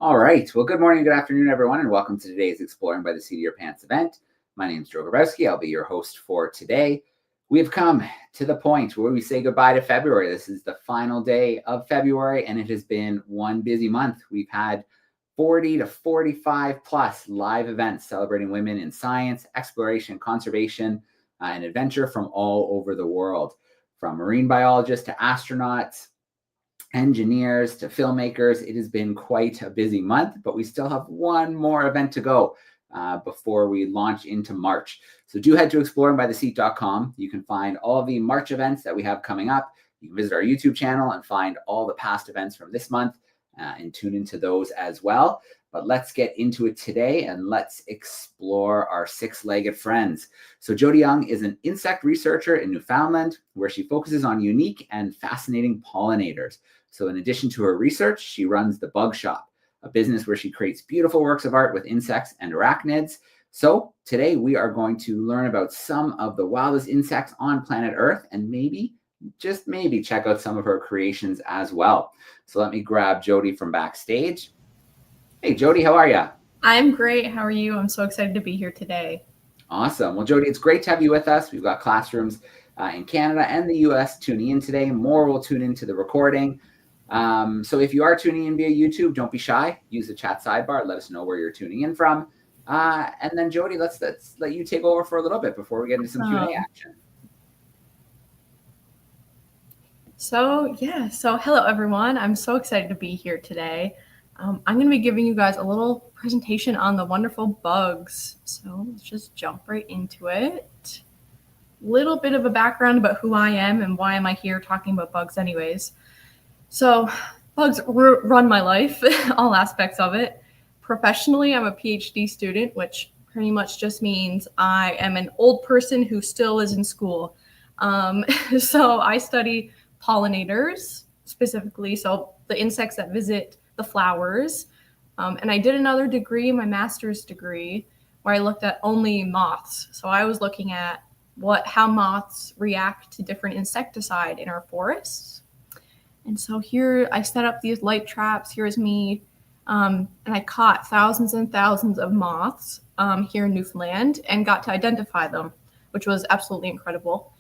All right. Well, good morning, good afternoon, everyone, and welcome to today's Exploring by the Seat of Your Pants event. My name is Joe Grabowski. I'll be your host for today. We have come to the point where we say goodbye to February. This is the final day of February, and it has been one busy month. We've had 40 to 45 plus live events celebrating women in science, exploration, conservation, and adventure from all over the world, from marine biologists to astronauts, engineers to filmmakers. It has been quite a busy month, but we still have one more event to go before we launch into March. So do head to exploringbytheseat.com. You can find all the March events that we have coming up. You can visit our YouTube channel and find all the past events from this month and tune into those as well. But let's get into it today and let's explore our six-legged friends. So Jodi Young is an insect researcher in Newfoundland, where she focuses on unique and fascinating pollinators. So in addition to her research, she runs the Bug Shop, a business where she creates beautiful works of art with insects and arachnids. So today we are going to learn about some of the wildest insects on planet Earth and maybe, just maybe, check out some of her creations as well. So let me grab Jodi from backstage. Hey, Jodi, how are you? I'm great. How are you? I'm so excited to be here today. Awesome. Well, Jodi, it's great to have you with us. We've got classrooms in Canada and the US tuning in today. More will tune into the recording. So if you are tuning in via YouTube, don't be shy. Use the chat sidebar. Let us know where you're tuning in from. And then, Jodi, let's let you take over for a little bit before we get into some Q&A action. So hello, everyone. I'm so excited to be here today. I'm going to be giving you guys a little presentation on the wonderful bugs. So let's just jump right into it. Little bit of a background about who I am and why am I here talking about bugs anyways. So bugs run my life, all aspects of it. Professionally, I'm a PhD student, which pretty much just means I am an old person who still is in school. So I study pollinators specifically, so the insects that visit the flowers. And I did another degree, my master's degree, where I looked at only moths. So I was looking at how moths react to different insecticide in our forests. And so here I set up these light traps. Here's me. And I caught thousands and thousands of moths here in Newfoundland and got to identify them, which was absolutely incredible.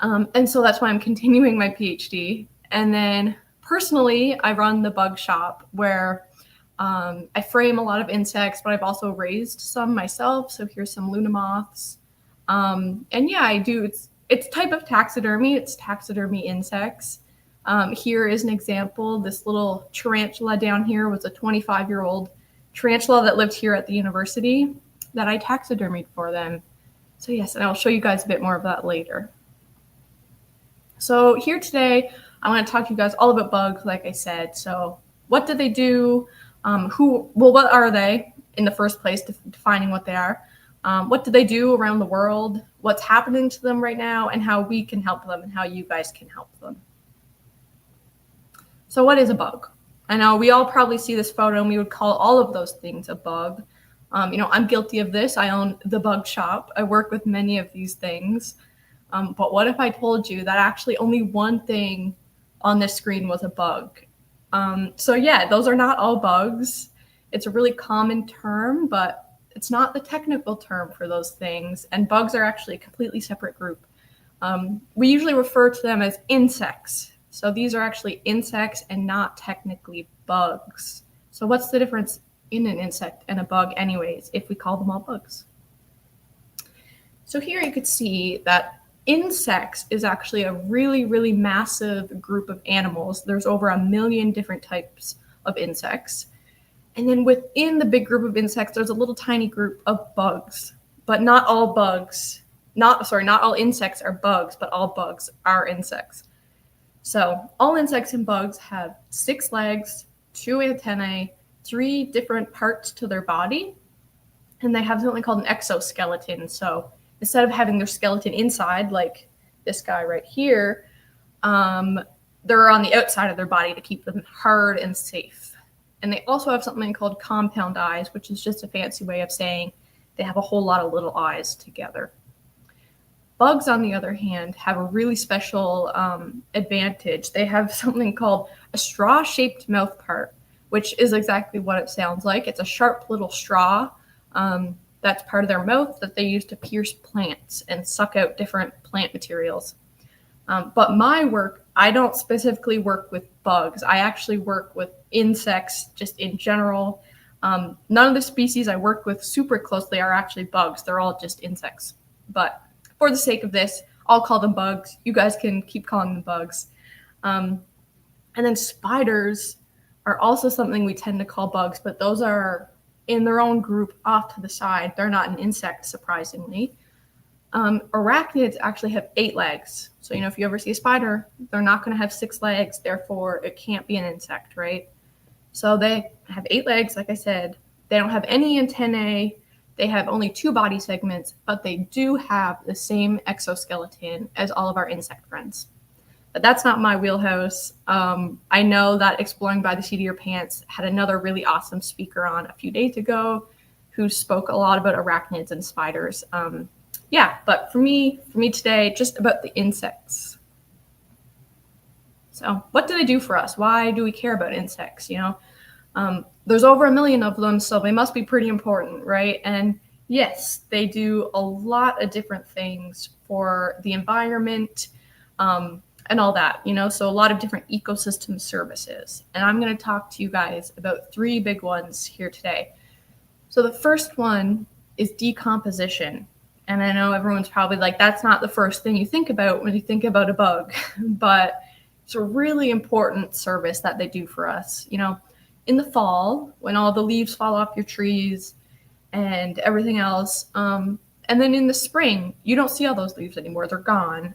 And so that's why I'm continuing my PhD. And then personally, I run the Bug Shop, where I frame a lot of insects, but I've also raised some myself. So here's some Luna moths. And yeah, I do. It's type of taxidermy. It's taxidermy insects. Here is an example. This little tarantula down here was a 25-year-old tarantula that lived here at the university that I taxidermied for them. So yes, and I'll show you guys a bit more of that later. So here today, I want to talk to you guys all about bugs, like I said. So what do they do? What are they in the first place, defining what they are? What do they do around the world? What's happening to them right now, and how we can help them and how you guys can help them. So what is a bug? I know we all probably see this photo and we would call all of those things a bug. I'm guilty of this. I own the Bug Shop. I work with many of these things. But what if I told you that actually only one thing on this screen was a bug? So yeah, those are not all bugs. It's a really common term, but it's not the technical term for those things. And bugs are actually a completely separate group. We usually refer to them as insects. So these are actually insects and not technically bugs. So what's the difference in an insect and a bug anyways, if we call them all bugs? So here you could see that insects is actually a really, really massive group of animals. There's over 1 million different types of insects. And then within the big group of insects, there's a little tiny group of bugs, but not all bugs. Not all insects are bugs, but all bugs are insects. So all insects and bugs have 6 legs, 2 antennae, 3 different parts to their body, and they have something called an exoskeleton. So instead of having their skeleton inside, like this guy right here, they're on the outside of their body to keep them hard and safe. And they also have something called compound eyes, which is just a fancy way of saying they have a whole lot of little eyes together. Bugs, on the other hand, have a really special advantage. They have something called a straw-shaped mouth part, which is exactly what it sounds like. It's a sharp little straw that's part of their mouth that they use to pierce plants and suck out different plant materials. But my work, I don't specifically work with bugs. I actually work with insects just in general. None of the species I work with super closely are actually bugs. They're all just insects. But for the sake of this, I'll call them bugs. You guys can keep calling them bugs. And then spiders are also something we tend to call bugs, but those are in their own group off to the side. They're not an insect, surprisingly. Arachnids actually have 8 legs. So, if you ever see a spider, they're not going to have 6 legs. Therefore, it can't be an insect, right? So they have 8 legs, like I said. They don't have any antennae. They have only 2 body segments, but they do have the same exoskeleton as all of our insect friends. But that's not my wheelhouse. I know that Exploring by the Seat of Your Pants had another really awesome speaker on a few days ago who spoke a lot about arachnids and spiders. But for me today, just about the insects. So what do they do for us? Why do we care about insects? There's over 1 million of them, so they must be pretty important, right? And yes, they do a lot of different things for the environment, and all that, so a lot of different ecosystem services. And I'm going to talk to you guys about 3 big ones here today. So the first one is decomposition. And I know everyone's probably like, that's not the first thing you think about when you think about a bug, but it's a really important service that they do for us. In the fall, when all the leaves fall off your trees and everything else, and then in the spring, you don't see all those leaves anymore. They're gone.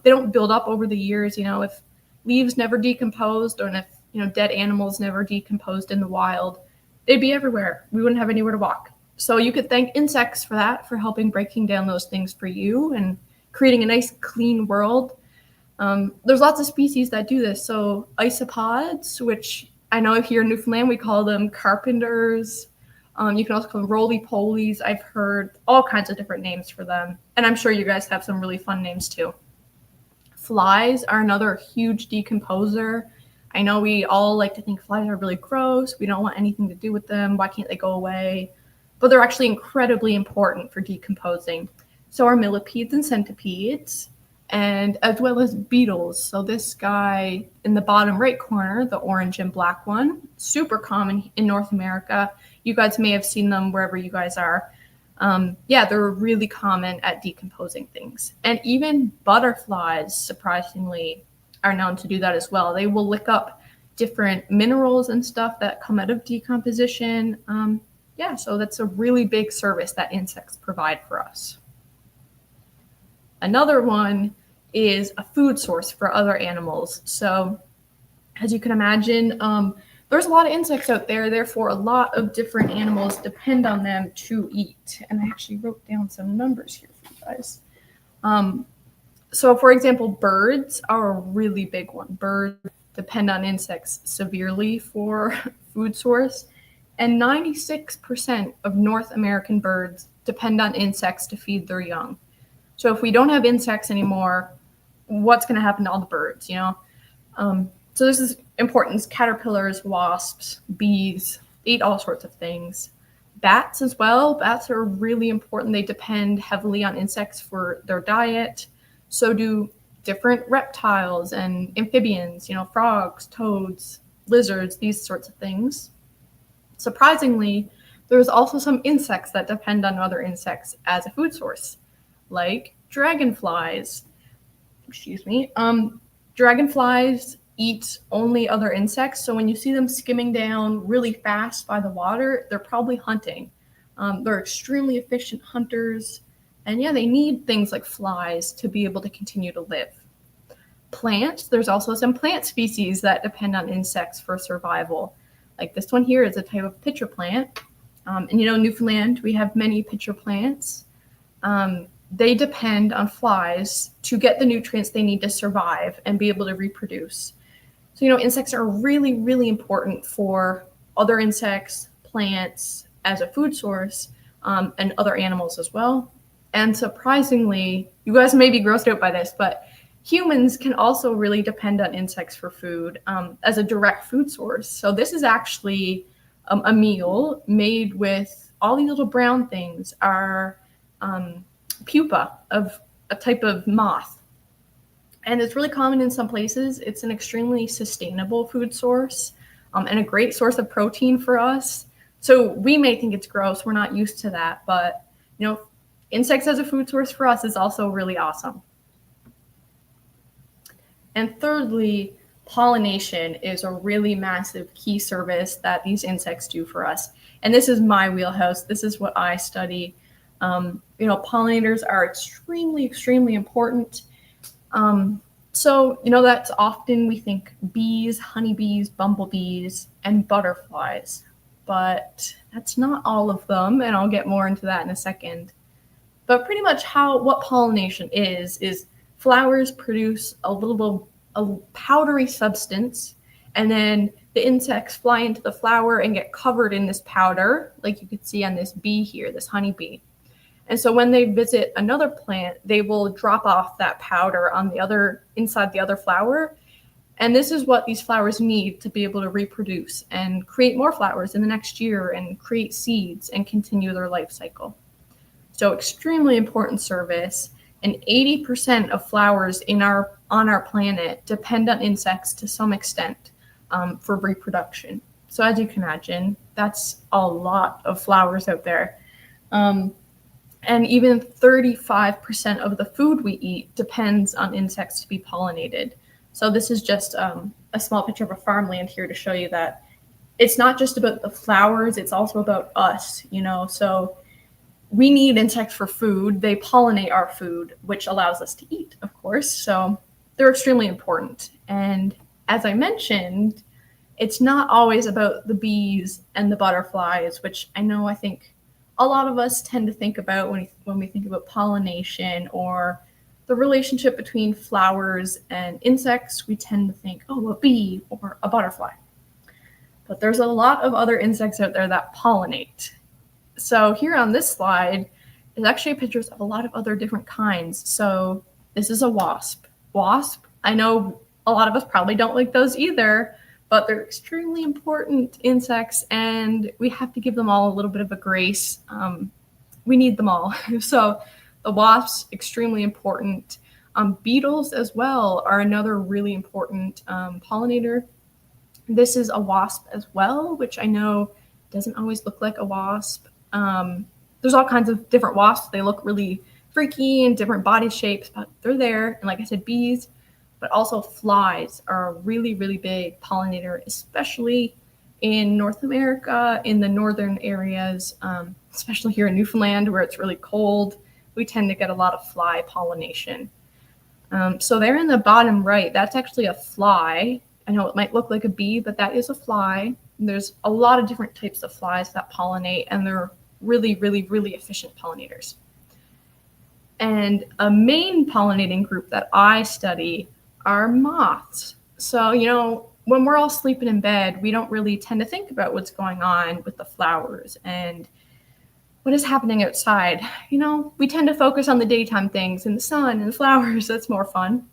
They don't build up over the years. If leaves never decomposed, or if, dead animals never decomposed in the wild, they'd be everywhere. We wouldn't have anywhere to walk. So you could thank insects for that, for helping breaking down those things for you and creating a nice, clean world. There's lots of species that do this. So isopods, which I know here in Newfoundland, we call them carpenters. You can also call them roly-polies. I've heard all kinds of different names for them. And I'm sure you guys have some really fun names too. Flies are another huge decomposer. I know we all like to think flies are really gross. We don't want anything to do with them. Why can't they go away? But they're actually incredibly important for decomposing. So are millipedes and centipedes, and as well as beetles. So this guy in the bottom right corner, the orange and black one, super common in North America. You guys may have seen them wherever you guys are. They're really common at decomposing things. And even butterflies, surprisingly, are known to do that as well. They will lick up different minerals and stuff that come out of decomposition. So that's a really big service that insects provide for us. Another one is a food source for other animals. So as you can imagine, there's a lot of insects out there, therefore a lot of different animals depend on them to eat. And I actually wrote down some numbers here for you guys. So for example, birds are a really big one. Birds depend on insects severely for food source. And 96% of North American birds depend on insects to feed their young. So if we don't have insects anymore, what's going to happen to all the birds, So this is important. Caterpillars, wasps, bees, eat all sorts of things. Bats as well. Bats are really important. They depend heavily on insects for their diet. So do different reptiles and amphibians, frogs, toads, lizards, these sorts of things. Surprisingly, there's also some insects that depend on other insects as a food source, like dragonflies. Dragonflies eat only other insects. So when you see them skimming down really fast by the water, they're probably hunting. They're extremely efficient hunters. And they need things like flies to be able to continue to live. Plants, there's also some plant species that depend on insects for survival. Like this one here is a type of pitcher plant. Newfoundland, we have many pitcher plants. They depend on flies to get the nutrients they need to survive and be able to reproduce. So, insects are really, really important for other insects, plants as a food source, and other animals as well. And surprisingly, you guys may be grossed out by this, but humans can also really depend on insects for food as a direct food source. So this is actually a meal made with all these little brown things are pupa of a type of moth. And it's really common in some places. It's an extremely sustainable food source and a great source of protein for us. So we may think it's gross. We're not used to that. But, insects as a food source for us is also really awesome. And thirdly, pollination is a really massive key service that these insects do for us. And this is my wheelhouse. This is what I study. Pollinators are extremely, extremely important. So that's often we think bees, honeybees, bumblebees, and butterflies, but that's not all of them. And I'll get more into that in a second. But pretty much what pollination is flowers produce a powdery substance, and then the insects fly into the flower and get covered in this powder, like you can see on this bee here, this honeybee. And so when they visit another plant, they will drop off that powder on inside the other flower. And this is what these flowers need to be able to reproduce and create more flowers in the next year and create seeds and continue their life cycle. So extremely important service. And 80% of flowers on our planet depend on insects to some extent for reproduction. So as you can imagine, that's a lot of flowers out there. And even 35% of the food we eat depends on insects to be pollinated. So this is just a small picture of a farmland here to show you that it's not just about the flowers, it's also about us, So we need insects for food. They pollinate our food, which allows us to eat, of course. So they're extremely important. And as I mentioned, it's not always about the bees and the butterflies, which I think a lot of us tend to think about when we think about pollination or the relationship between flowers and insects. We tend to think, a bee or a butterfly. But there's a lot of other insects out there that pollinate. So here on this slide is actually pictures of a lot of other different kinds. So this is a wasp. I know a lot of us probably don't like those either, but they're extremely important insects, and we have to give them all a little bit of a grace. We need them all. So the wasps, extremely important. Beetles as well are another really important pollinator. This is a wasp as well, which I know doesn't always look like a wasp. There's all kinds of different wasps. They look really freaky and different body shapes, but they're there. And like I said, bees, but also flies are a really, really big pollinator, especially in North America, in the northern areas, especially here in Newfoundland where it's really cold. We tend to get a lot of fly pollination. So there in the bottom right, that's actually a fly. I know it might look like a bee, but that is a fly. There's a lot of different types of flies that pollinate, and they're really, really, really efficient pollinators. And a main pollinating group that I study are moths. So, when we're all sleeping in bed, we don't really tend to think about what's going on with the flowers and what is happening outside. We tend to focus on the daytime things and the sun and the flowers. That's more fun.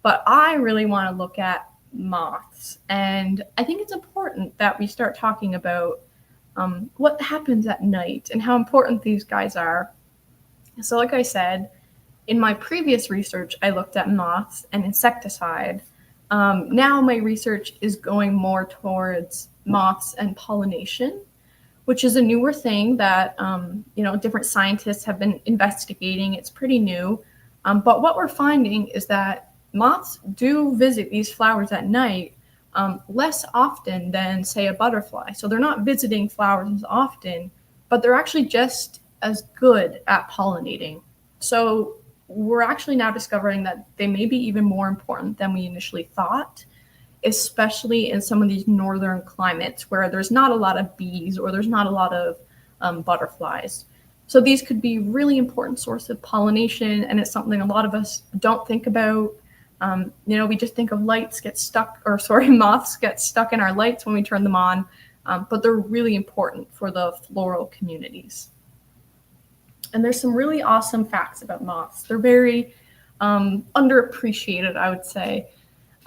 But I really want to look at moths. And I think it's important that we start talking about what happens at night and how important these guys are. So like I said, in my previous research, I looked at moths and insecticide. Now my research is going more towards moths and pollination, which is a newer thing that, different scientists have been investigating. It's pretty new. But what we're finding is that moths do visit these flowers at night less often than, say, a butterfly. So they're not visiting flowers as often, but they're actually just as good at pollinating. So we're actually now discovering that they may be even more important than we initially thought, especially in some of these northern climates where there's not a lot of bees or there's not a lot of butterflies. So these could be really important source of pollination, and it's something a lot of us don't think about. We just think of moths get stuck in our lights when we turn them on, but they're really important for the floral communities. And there's some really awesome facts about moths. They're very underappreciated, I would say.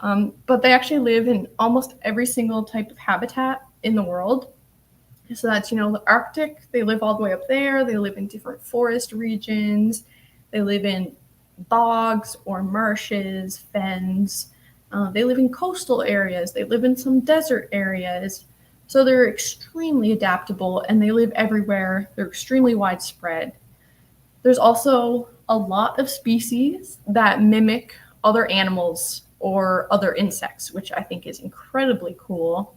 But they actually live in almost every single type of habitat in the world. So that's, the Arctic, they live all the way up there. They live in different forest regions. They live in bogs or marshes, fens. They live in coastal areas. They live in some desert areas. So they're extremely adaptable and they live everywhere. They're extremely widespread. There's also a lot of species that mimic other animals or other insects, which I think is incredibly cool.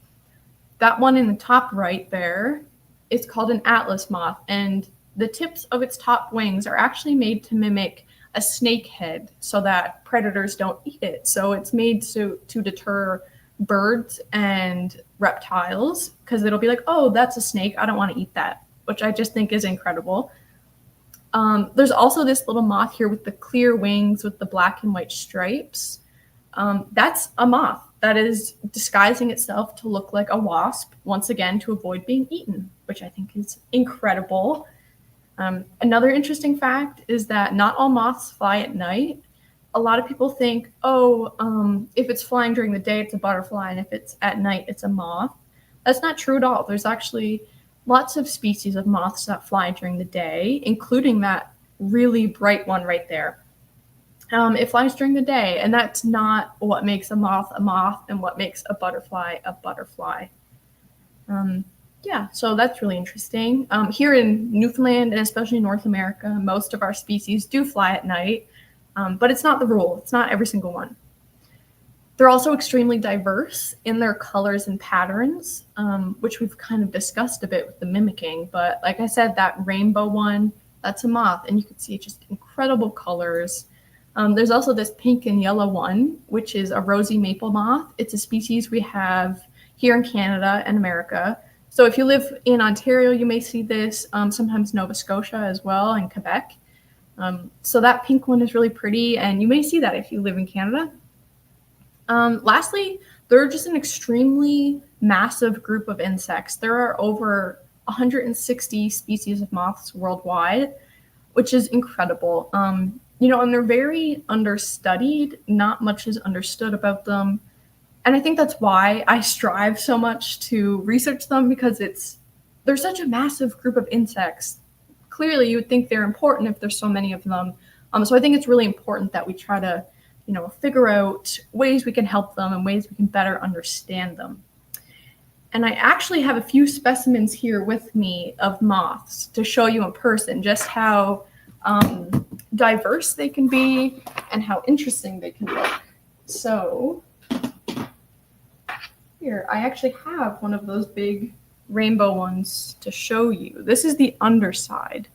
That one in the top right there is called an atlas moth, and the tips of its top wings are actually made to mimic a snake head so that predators don't eat it. So it's made to deter birds and reptiles because it'll be like, oh, that's a snake. I don't want to eat that, which I just think is incredible. There's also this little moth here with the clear wings with the black and white stripes. That's a moth that is disguising itself to look like a wasp, once again, to avoid being eaten, which I think is incredible. Another interesting fact is that not all moths fly at night. A lot of people think, if it's flying during the day, it's a butterfly, and if it's at night, it's a moth. That's not true at all. There's actually lots of species of moths that fly during the day, including that really bright one right there. It flies during the day, and that's not what makes a moth and what makes a butterfly a butterfly. So that's really interesting. Here in Newfoundland and especially North America, most of our species do fly at night, but it's not the rule. It's not every single one. They're also extremely diverse in their colors and patterns, which we've kind of discussed a bit with the mimicking. But like I said, that rainbow one, that's a moth, and you can see just incredible colors. There's also this pink and yellow one, which is a rosy maple moth. It's a species we have here in Canada and America. So if you live in Ontario, you may see this, sometimes Nova Scotia as well, and Quebec. So that pink one is really pretty, and you may see that if you live in Canada. Lastly, they're just an extremely massive group of insects. There are over 160 species of moths worldwide, which is incredible. And they're very understudied. Not much is understood about them. And I think that's why I strive so much to research them, because they're such a massive group of insects. Clearly, you would think they're important if there's so many of them. So I think it's really important that we try to, figure out ways we can help them and ways we can better understand them. And I actually have a few specimens here with me of moths to show you in person just how diverse they can be and how interesting they can look. So here, I actually have one of those big rainbow ones to show you. This is the underside.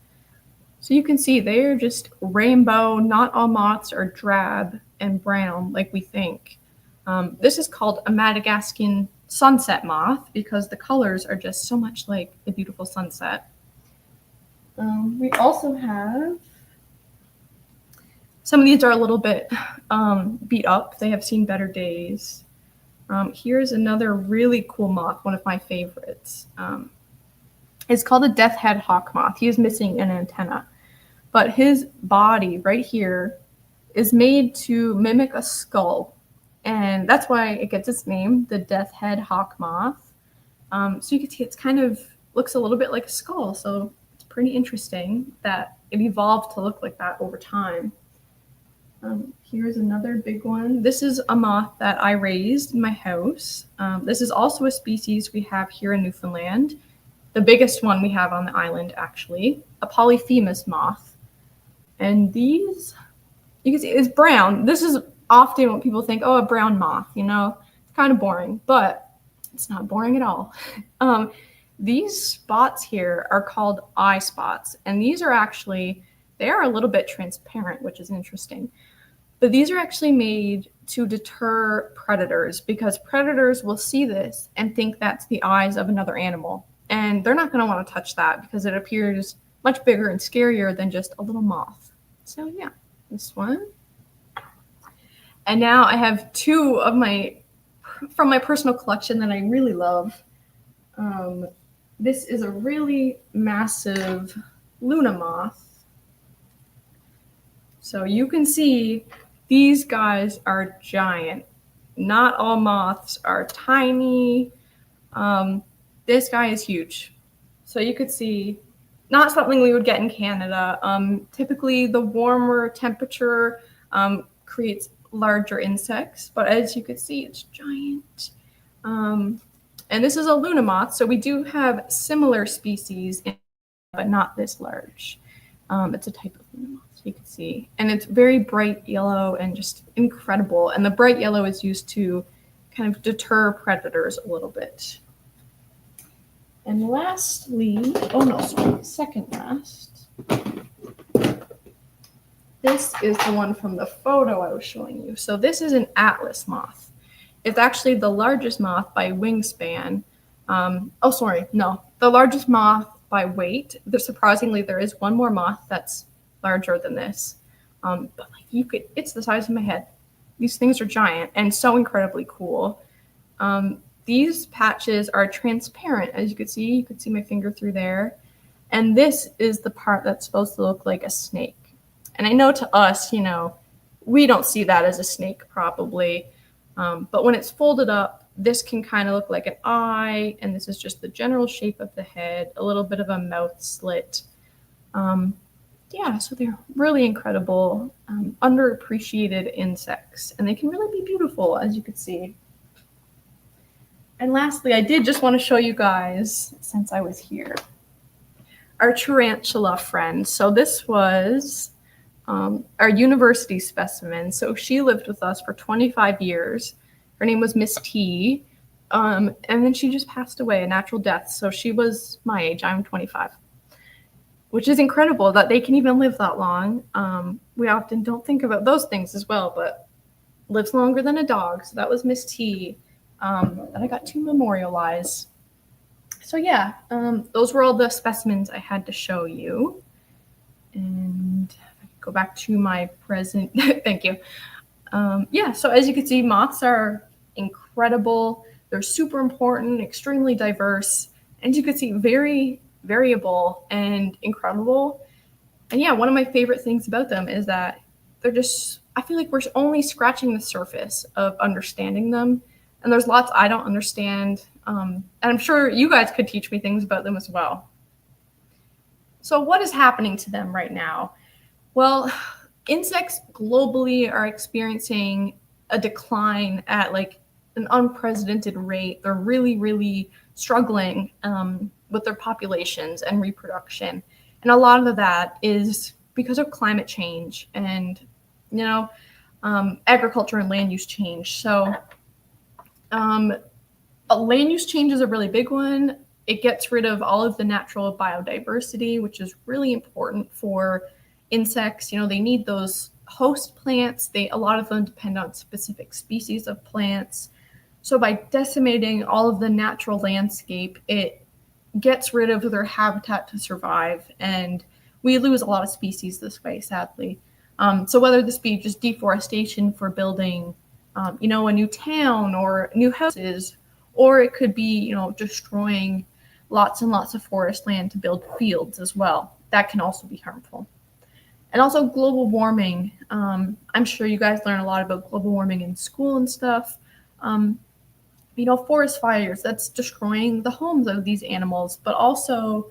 So you can see they're just rainbow. Not all moths are drab and brown like we think. This is called a Madagascan sunset moth because the colors are just so much like the beautiful sunset. We also have, some of these are a little bit beat up. They have seen better days. Here's another really cool moth, one of my favorites. It's called a death-head hawk moth. He is missing an antenna, but his body right here is made to mimic a skull, and that's why it gets its name, the death-head hawk moth. So you can see it's kind of looks a little bit like a skull, so it's pretty interesting that it evolved to look like that over time. Here's another big one. This is a moth that I raised in my house. This is also a species we have here in Newfoundland. The biggest one we have on the island, actually, a polyphemus moth. And these, you can see it's brown. This is often what people think, a brown moth, it's kind of boring, but it's not boring at all. These spots here are called eye spots, and these are actually, they are a little bit transparent, which is interesting. But these are actually made to deter predators because predators will see this and think that's the eyes of another animal. And they're not going to want to touch that because it appears much bigger and scarier than just a little moth. So yeah, this one. And now I have two of from my personal collection that I really love. This is a really massive Luna moth. So you can see these guys are giant. Not all moths are tiny. This guy is huge. So you could see, not something we would get in Canada. Typically, the warmer temperature creates larger insects, but as you can see, it's giant. And this is a Luna moth, so we do have similar species, but not this large. It's a type of Luna moth, so you can see. And it's very bright yellow and just incredible. And the bright yellow is used to kind of deter predators a little bit. And lastly, second last. This is the one from the photo I was showing you. So this is an Atlas moth. It's actually the largest moth by wingspan. The largest moth by weight. Surprisingly, there is one more moth that's larger than this. But it's the size of my head. These things are giant and so incredibly cool. These patches are transparent, as you can see. You can see my finger through there. And this is the part that's supposed to look like a snake. And I know to us, we don't see that as a snake probably. But when it's folded up, this can kind of look like an eye. And this is just the general shape of the head, a little bit of a mouth slit. So they're really incredible, underappreciated insects. And they can really be beautiful, as you can see. And lastly, I did just want to show you guys, since I was here, our tarantula friend. So this was our university specimen. So she lived with us for 25 years. Her name was Miss T. And then she just passed away, a natural death. So she was my age. I'm 25, which is incredible that they can even live that long. We often don't think about those things as well, but lives longer than a dog. So that was Miss T. That I got to memorialize. So those were all the specimens I had to show you. And go back to my present. Thank you. So as you can see, moths are incredible. They're super important, extremely diverse, and you can see very variable and incredible. And one of my favorite things about them is that I feel like we're only scratching the surface of understanding them. And there's lots I don't understand. And I'm sure you guys could teach me things about them as well. So what is happening to them right now? Well, insects globally are experiencing a decline at an unprecedented rate. They're really, really struggling with their populations and reproduction. And a lot of that is because of climate change and, agriculture and land use change. So land use change is a really big one. It gets rid of all of the natural biodiversity, which is really important for insects. They need those host plants. A lot of them depend on specific species of plants. So by decimating all of the natural landscape, it gets rid of their habitat to survive. And we lose a lot of species this way, sadly. So whether this be just deforestation for building a new town or new houses, or it could be, destroying lots and lots of forest land to build fields as well. That can also be harmful. And also global warming. I'm sure you guys learn a lot about global warming in school and stuff. Forest fires, that's destroying the homes of these animals. But also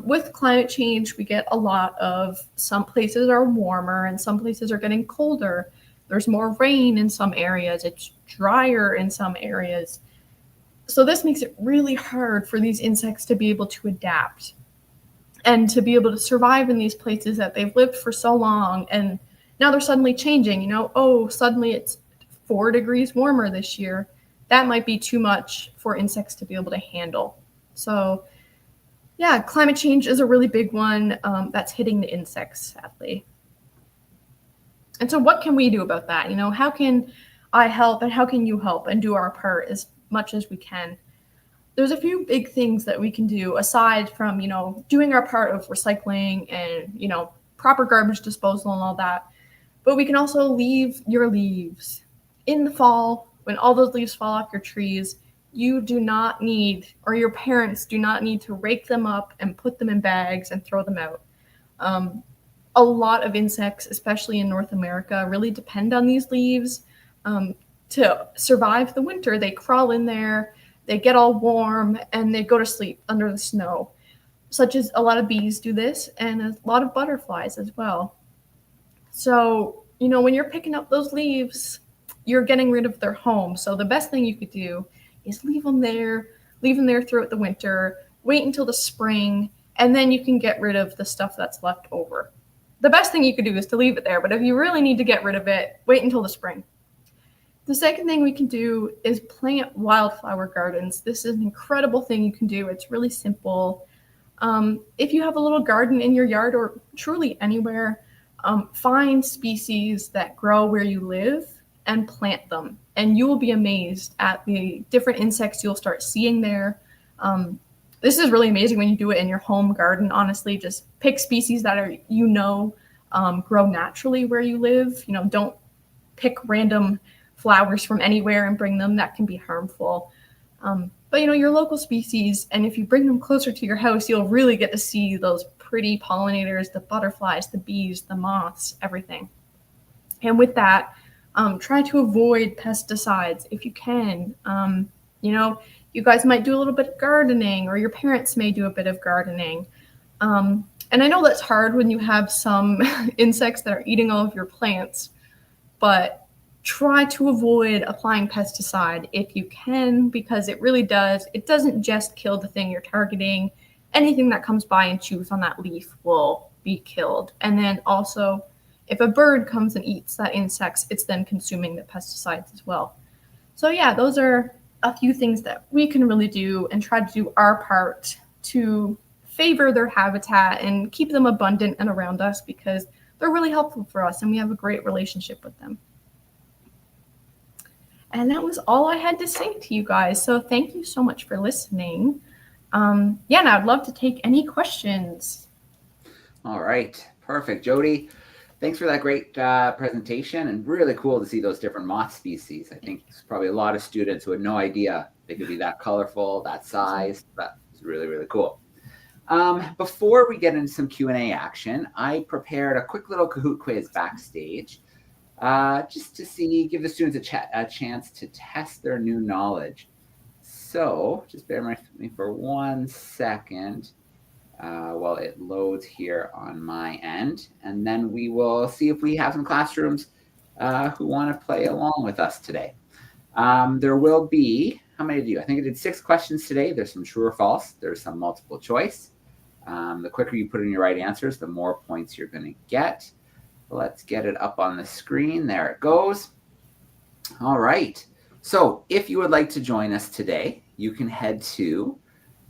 with climate change, we get a lot of, some places are warmer and some places are getting colder. There's more rain in some areas. It's drier in some areas. So this makes it really hard for these insects to be able to adapt and to be able to survive in these places that they've lived for so long. And now they're suddenly changing, suddenly it's 4 degrees warmer this year. That might be too much for insects to be able to handle. So climate change is a really big one that's hitting the insects, sadly. And so what can we do about that? How can I help and how can you help and do our part as much as we can? There's a few big things that we can do aside from, doing our part of recycling and, proper garbage disposal and all that. But we can also leave your leaves in the fall when all those leaves fall off your trees. You do not need, or your parents do not need to rake them up and put them in bags and throw them out. a lot of insects, especially in North America, really depend on these leaves to survive the winter. They crawl in there, they get all warm, and they go to sleep under the snow, such as a lot of bees do this, and a lot of butterflies as well. So, when you're picking up those leaves, you're getting rid of their home. So the best thing you could do is leave them there throughout the winter, wait until the spring, and then you can get rid of the stuff that's left over. The best thing you could do is to leave it there, but if you really need to get rid of it, wait until the spring. The second thing we can do is plant wildflower gardens. This is an incredible thing you can do. It's really simple. If you have a little garden in your yard or truly anywhere, find species that grow where you live and plant them. And you will be amazed at the different insects you'll start seeing there. This is really amazing when you do it in your home garden. Honestly, just pick species that are, grow naturally where you live. Don't pick random flowers from anywhere and bring them. That can be harmful. But your local species, and if you bring them closer to your house, you'll really get to see those pretty pollinators, the butterflies, the bees, the moths, everything. And with that, try to avoid pesticides if you can. You guys might do a little bit of gardening, or your parents may do a bit of gardening. And I know that's hard when you have some insects that are eating all of your plants, but try to avoid applying pesticide if you can, because it really does. It doesn't just kill the thing you're targeting. Anything that comes by and chews on that leaf will be killed. And then also, if a bird comes and eats that insect, it's then consuming the pesticides as well. So yeah, those are a few things that we can really do and try to do our part to favor their habitat and keep them abundant and around us, because they're really helpful for us and we have a great relationship with them. And that was all I had to say to you guys. So thank you so much for listening. And I'd love to take any questions. All right. Perfect. Jodi, thanks for that great presentation, and really cool to see those different moth species. I think there's probably a lot of students who had no idea they could be that colorful, that size. But it's really, really cool. Before we get into some Q&A action, I prepared a quick little Kahoot quiz backstage, just to give the students a chance to test their new knowledge. So just bear with me for 1 second while it loads here on my end, and then we will see if we have some classrooms who want to play along with us today. There will be, how many do you? I think I did 6 questions today. There's some true or false. There's some multiple choice. The quicker you put in your right answers, the more points you're going to get. Let's get it up on the screen. There it goes. All right. So if you would like to join us today, you can head to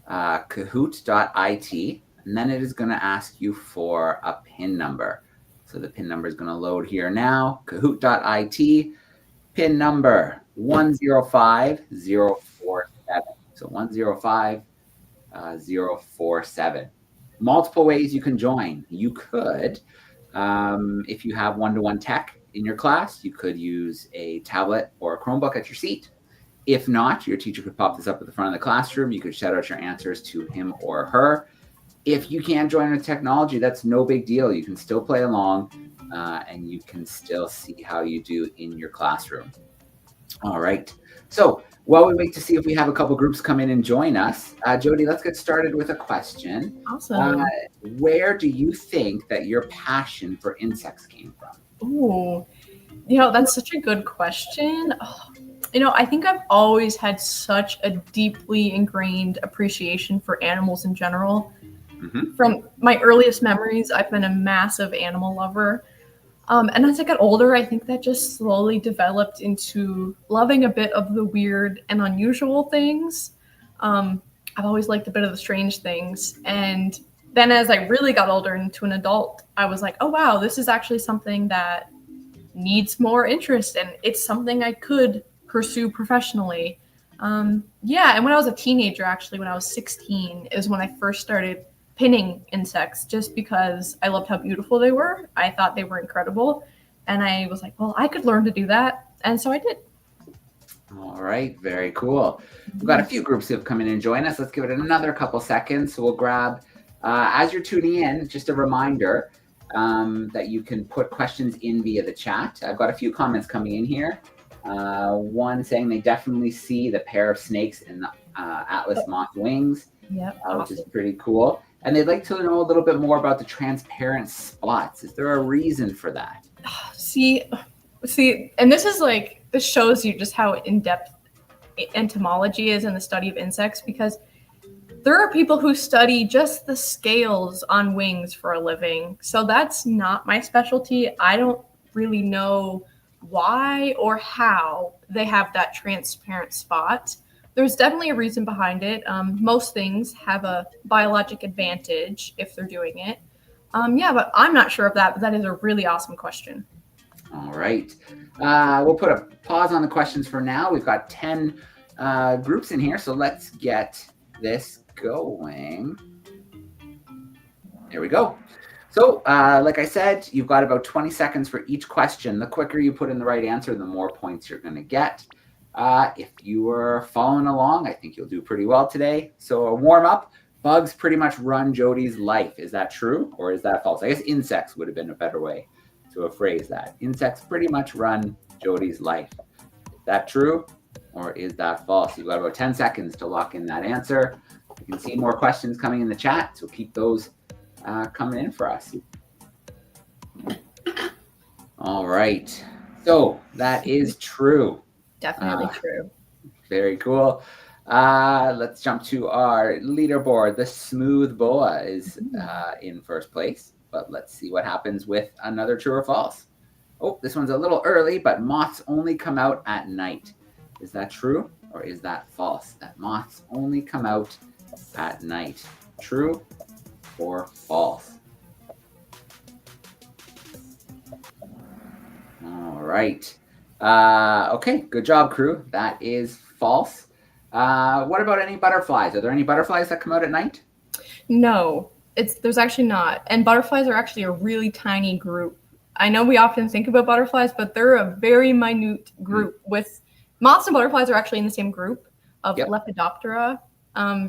kahoot.it, and then it is going to ask you for a PIN number. So the PIN number is going to load here now. Kahoot.it, PIN number 105047. So 105047. Multiple ways you can join. You could, if you have one-to-one tech in your class, you could use a tablet or a Chromebook at your seat. If not, your teacher could pop this up at the front of the classroom. You could shout out your answers to him or her. If you can't join with technology, that's no big deal. You can still play along, and you can still see how you do in your classroom. All right. So while we wait to see if we have a couple groups come in and join us, Jodi, let's get started with a question. Awesome. Where do you think that your passion for insects came from? Ooh, that's such a good question. I think I've always had such a deeply ingrained appreciation for animals in general. Mm-hmm. From my earliest memories, I've been a massive animal lover. And as I got older, I think that just slowly developed into loving a bit of the weird and unusual things. I've always liked a bit of the strange things. And then as I really got older into an adult, I was like, oh, wow, this is actually something that needs more interest. And it's something I could pursue professionally. And when I was a teenager, actually, when I was 16, is when I first started pinning insects, just because I loved how beautiful they were. I thought they were incredible. And I was like, well, I could learn to do that. And so I did. All right. Very cool. We've got a few groups who have come in and joined us. Let's give it another couple seconds. So we'll grab, as you're tuning in, just a reminder, that you can put questions in via the chat. I've got a few comments coming in here. One saying they definitely see the pair of snakes in the Atlas moth wings, which is pretty cool. And they'd like to know a little bit more about the transparent spots. Is there a reason for that? See, and this shows you just how in-depth entomology is in the study of insects, because there are people who study just the scales on wings for a living. So that's not my specialty. I don't really know why or how they have that transparent spot. There's definitely a reason behind it. Most things have a biologic advantage if they're doing it. But I'm not sure of that, but that is a really awesome question. All right. We'll put a pause on the questions for now. We've got 10 groups in here, so let's get this going. There we go. So like I said, you've got about 20 seconds for each question. The quicker you put in the right answer, the more points you're going to get. If you were following along, I think you'll do pretty well today. So a warm up, bugs pretty much run Jodi's life. Is that true or is that false? I guess insects would have been a better way to phrase that. Insects pretty much run Jodi's life. Is that true or is that false? You've got about 10 seconds to lock in that answer. You can see more questions coming in the chat, so keep those coming in for us. All right. So that is true. Definitely true. Very cool. Let's jump to our leaderboard. The smooth boa is in first place, but let's see what happens with another true or false. Oh, this one's a little early, but moths only come out at night. Is that true or is that false? That moths only come out at night. True or false? All right. Okay, good job, crew. That is false. What about any butterflies? Are there any butterflies that come out at night? No, there's actually not. And butterflies are actually a really tiny group. I know we often think about butterflies, but they're a very minute group. With moths and butterflies are actually in the same group of Lepidoptera.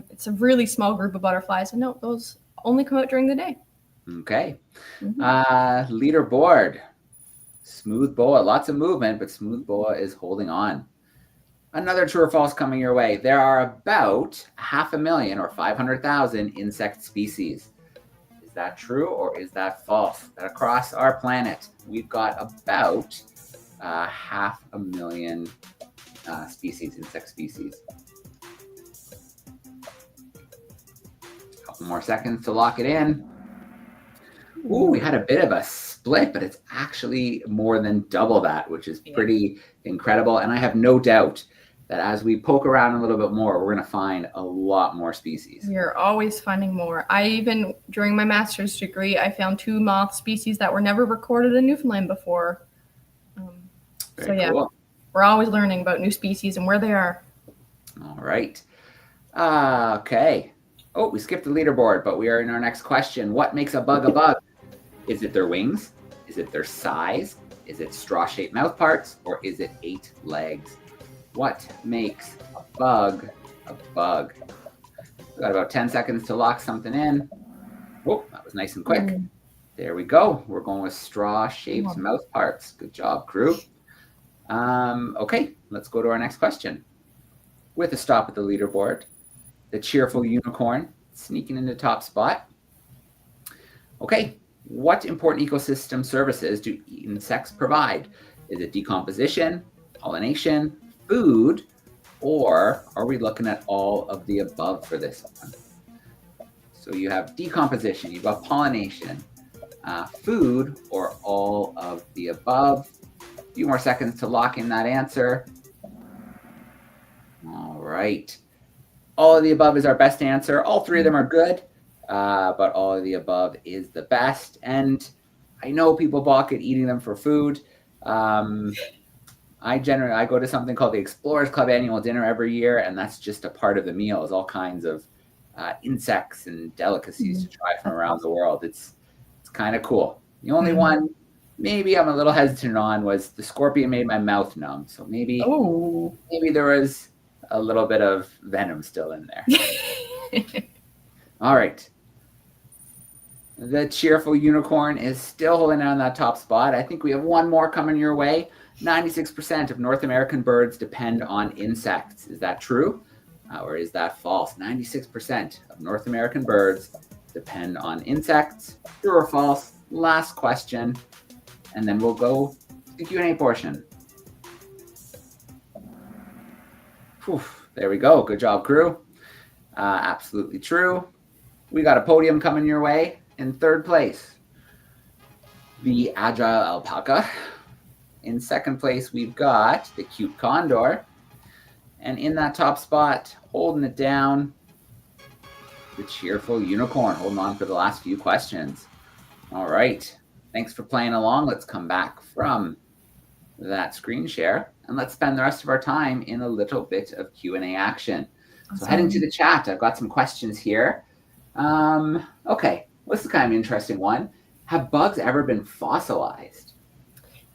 It's a really small group of butterflies, and no, those only come out during the day. Okay. Leaderboard. Smooth boa, lots of movement, but smooth boa is holding on. Another true or false coming your way. There are about 500,000 or 500,000 insect species. Is that true or is that false? That across our planet, we've got about 500,000 species, insect species. Couple more seconds to lock it in. Ooh, we had a bit of a split, but it's actually more than double that, which is pretty incredible. And I have no doubt that as we poke around a little bit more, we're going to find a lot more species. You're always finding more. During my master's degree, I found 2 moth species that were never recorded in Newfoundland before. Cool. We're always learning about new species and where they are. All right. Okay. Oh, we skipped the leaderboard, but we are in our next question. What makes a bug a bug? Is it their wings? Is it their size? Is it straw-shaped mouth parts? Or is it 8 legs? What makes a bug a bug? We've got about 10 seconds to lock something in. Oh, that was nice and quick. There we go. We're going with straw-shaped mouth parts. Good job, crew. Okay, let's go to our next question. With a stop at the leaderboard, the cheerful unicorn sneaking into top spot. Okay, what important ecosystem services do insects provide? Is it decomposition, pollination, food, or are we looking at all of the above for this one? So you have decomposition, you've got pollination, food, or all of the above. A few more seconds to lock in that answer. All right. All of the above is our best answer. All 3 of them are good, but all of the above is the best. And I know people balk at eating them for food. I go to something called the Explorers Club annual dinner every year, and that's just a part of the meal. Is all kinds of insects and delicacies to try from around the world. It's kind of cool. The only one maybe I'm a little hesitant on was the scorpion made my mouth numb. So maybe there was a little bit of venom still in there. All right. The cheerful unicorn is still holding on that top spot. I think we have one more coming your way. 96% of North American birds depend on insects. Is that true? Or is that false? 96% of North American birds depend on insects. True or false? Last question. And then we'll go to the Q&A portion. Whew, there we go. Good job, crew. Absolutely true. We got a podium coming your way. In third place, the agile alpaca. In second place, we've got the cute condor. And in that top spot, holding it down, the cheerful unicorn, holding on for the last few questions. All right. Thanks for playing along. Let's come back from that screen share and let's spend the rest of our time in a little bit of Q&A action. Awesome. So heading to the chat, I've got some questions here. Okay. This is kind of an interesting one. Have bugs ever been fossilized?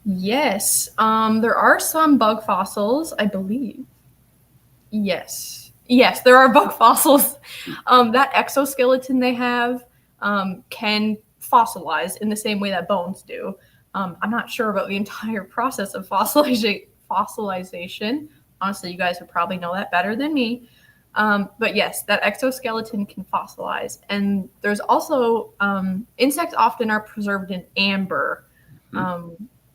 Yes. There are some bug fossils, I believe. Yes, there are bug fossils. That exoskeleton they have can fossilize in the same way that bones do. I'm not sure about the entire process of fossilization. Honestly, you guys would probably know that better than me. But yes, that exoskeleton can fossilize. And there's also insects often are preserved in amber,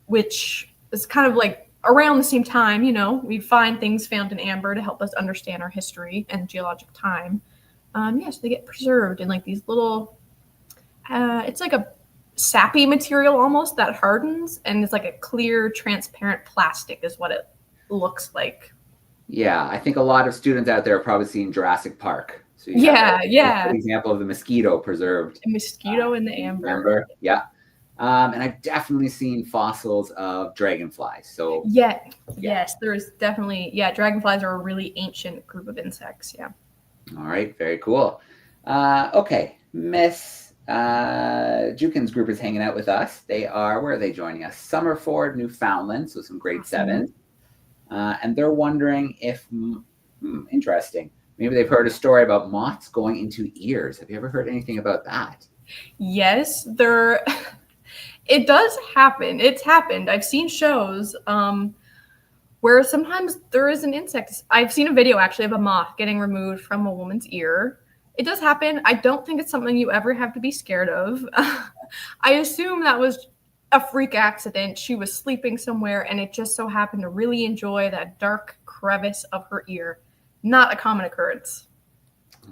which is kind of like around the same time, we find things found in amber to help us understand our history and geologic time. Yes, they get preserved in like these little, it's like a sappy material almost that hardens, and it's like a clear, transparent plastic is what it looks like. Yeah, I think a lot of students out there have probably seen Jurassic Park. So yeah. An example of the mosquito preserved. A mosquito in the amber. Yeah. And I've definitely seen fossils of dragonflies. So yes, there's definitely, dragonflies are a really ancient group of insects. Yeah. All right, very cool. Okay, Miss Jukin's group is hanging out with us. Where are they joining us? Summerford, Newfoundland, so some grade 7. And they're wondering if, interesting, maybe they've heard a story about moths going into ears. Have you ever heard anything about that? Yes, it does happen. It's happened. I've seen shows where sometimes there is an insect. I've seen a video actually of a moth getting removed from a woman's ear. It does happen. I don't think it's something you ever have to be scared of. I assume that was a freak accident. She was sleeping somewhere and it just so happened to really enjoy that dark crevice of her ear. Not a common occurrence.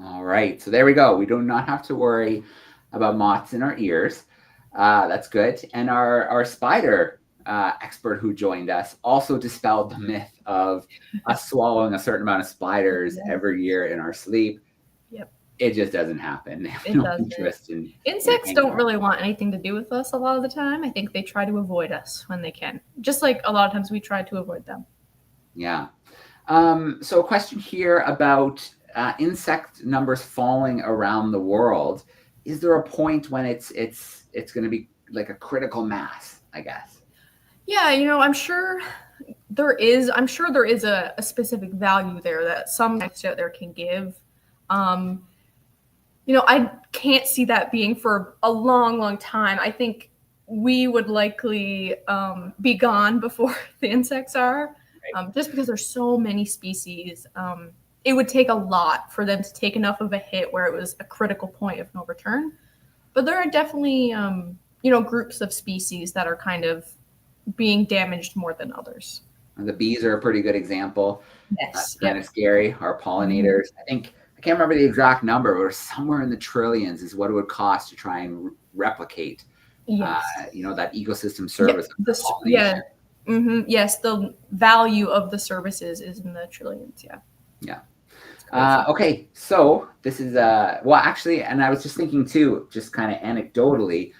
All right. So there we go. We do not have to worry about moths in our ears. That's good. And our spider expert who joined us also dispelled the myth of us swallowing a certain amount of spiders every year in our sleep. Yep. It just doesn't happen. They have no interest in insects don't really want anything to do with us a lot of the time. I think they try to avoid us when they can. Just like a lot of times we try to avoid them. Yeah. So a question here about insect numbers falling around the world. Is there a point when it's going to be like a critical mass, I guess? Yeah, I'm sure there is. I'm sure there is a specific value there that some scientists out there can give. I can't see that being for a long, long time. I think we would likely be gone before the insects are, just because there's so many species. It would take a lot for them to take enough of a hit where it was a critical point of no return. But there are definitely, groups of species that are kind of being damaged more than others. And the bees are a pretty good example. Yes. Kind of scary. Our pollinators. I can't remember the exact number, but somewhere in the trillions is what it would cost to try and replicate, that ecosystem service. Yes, the value of the services is in the trillions. Yeah. Okay, so this is actually, and I was just thinking too, just kind of anecdotally,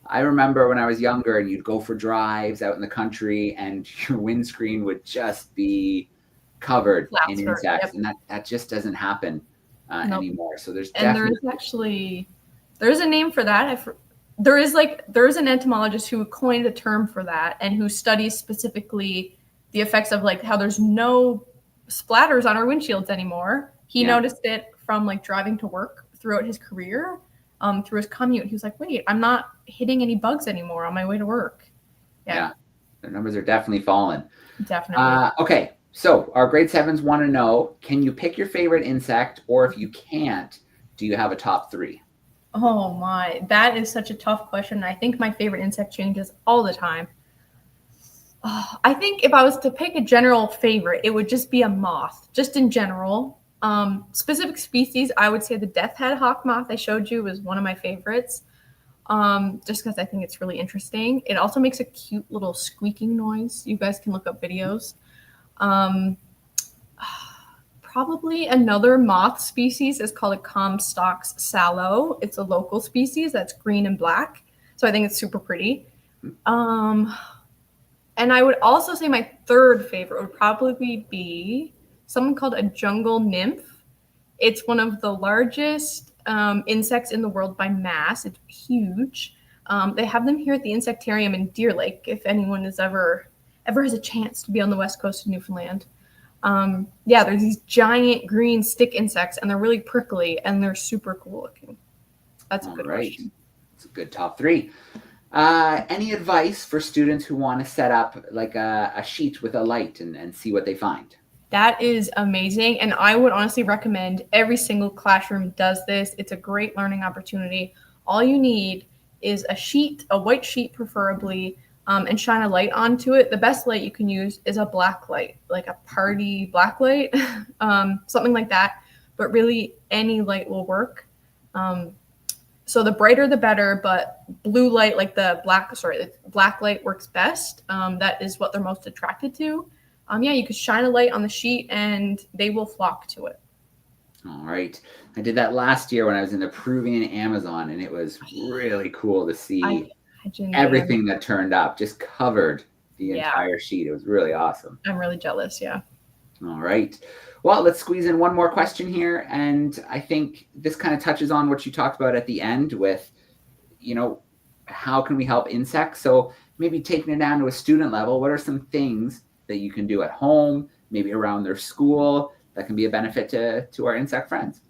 I remember when I was younger and you'd go for drives out in the country and your windscreen would just be covered in insects, and that just doesn't happen anymore. So there's a name for that. There is an entomologist who coined a term for that and who studies specifically the effects of like how there's no splatters on our windshields anymore. He noticed it from like driving to work throughout his career. through his commute. He was like, wait, I'm not hitting any bugs anymore on my way to work. Yeah. Their numbers are definitely falling. Definitely. Okay. So our grade 7s want to know, can you pick your favorite insect, or if you can't, do you have a top 3? Oh my, that is such a tough question. I think my favorite insect changes all the time. I think if I was to pick a general favorite, it would just be a moth, just in general. Specific species, I would say the death head hawk moth I showed you was one of my favorites, just because I think it's really interesting. It also makes a cute little squeaking noise. You guys can look up videos. Probably another moth species is called a Comstock's sallow. It's a local species that's green and black, so I think it's super pretty. And I would also say my third favorite would probably be something called a jungle nymph. It's one of the largest insects in the world by mass. It's huge. They have them here at the Insectarium in Deer Lake, if anyone is ever has a chance to be on the west coast of Newfoundland. There's these giant green stick insects, and they're really prickly, and they're super cool looking. That's a good question. It's a good top 3. Any advice for students who want to set up like a sheet with a light and see what they find? That is amazing. And I would honestly recommend every single classroom does this. It's a great learning opportunity. All you need is a sheet, a white sheet preferably, and shine a light onto it. The best light you can use is a black light, like a party black light, something like that. But really, any light will work. So the brighter the better, but blue light, like the black light works best. That is what they're most attracted to. You could shine a light on the sheet and they will flock to it. All right. I did that last year when I was in the Peruvian Amazon, and it was really cool to see everything that turned up, just covered the entire sheet. It was really awesome. I'm really jealous. Yeah. All right. Well, let's squeeze in one more question here. And I think this kind of touches on what you talked about at the end with, how can we help insects? So maybe taking it down to a student level, what are some things that you can do at home, maybe around their school, that can be a benefit to our insect friends?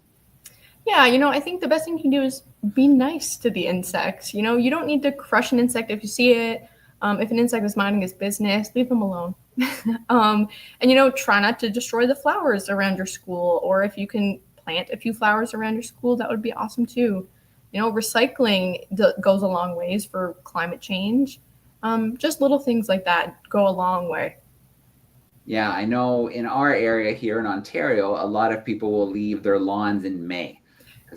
Yeah, I think the best thing you can do is be nice to the insects. You don't need to crush an insect if you see it. If an insect is minding his business, leave them alone. And try not to destroy the flowers around your school, or if you can plant a few flowers around your school, that would be awesome too. Recycling goes a long ways for climate change. Just little things like that go a long way. Yeah, I know in our area here in Ontario, a lot of people will leave their lawns in May.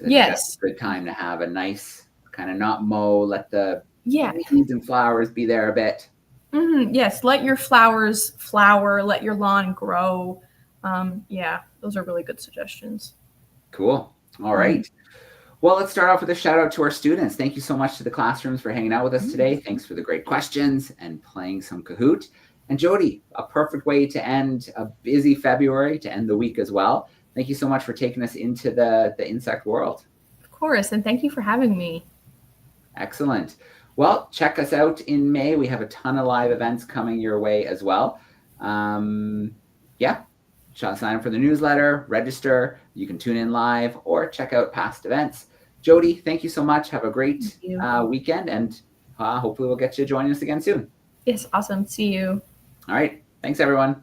Yes. That's a good time to have a nice kind of not mow, let the weeds and flowers be there a bit. Mm-hmm. Yes, let your flowers flower, let your lawn grow. Those are really good suggestions. Cool. All right. Well, let's start off with a shout out to our students. Thank you so much to the classrooms for hanging out with us today. Thanks for the great questions and playing some Kahoot. And Jodi, a perfect way to end a busy February, to end the week as well. Thank you so much for taking us into the insect world. Of course, and thank you for having me. Excellent. Well, check us out in May. We have a ton of live events coming your way as well. Sign up for the newsletter, register. You can tune in live or check out past events. Jodi, thank you so much. Have a great weekend, and hopefully we'll get you joining us again soon. Yes, awesome. See you. All right. Thanks, everyone.